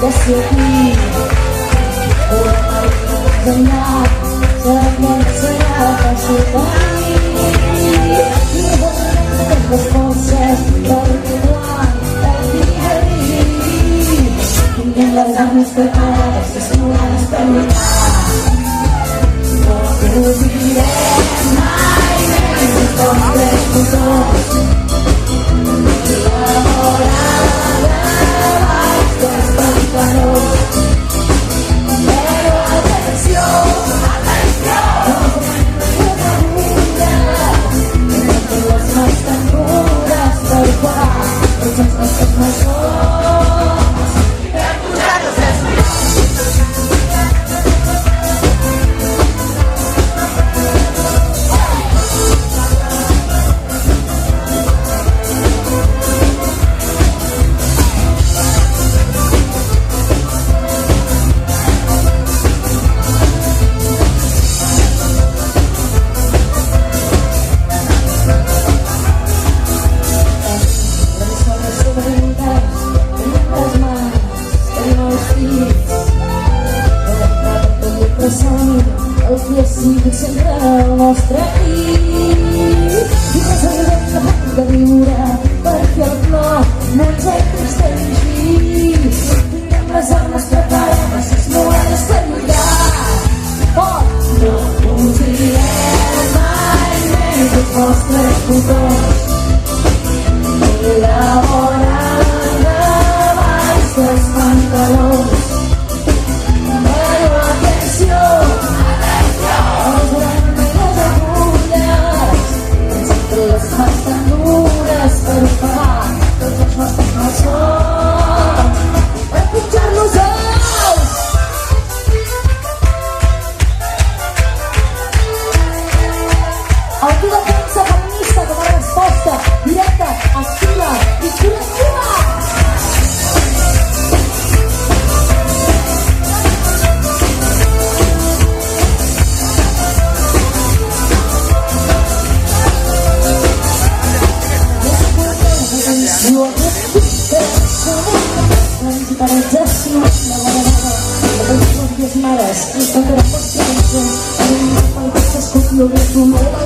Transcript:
kasih orang benar jangan serahkan sekali terus proses berjuang tapi hari tinggal harus berharap semua harus berlihat waktu direnai kompleks untuk o que eu sigo sembrando mostra aí e mas a da viura porque eu não sei que esteja mas a nos prepara mas as moedas para mudar não podia mais nem mostra escutar la hora mais dos pantalones pero atención más tan duras, pero para todos más tan razón escucharnos aunque la prensa feminista como respuesta directa, activa y colectiva. Malas, cuando la paciencia, hay un par de cosas que no ves tu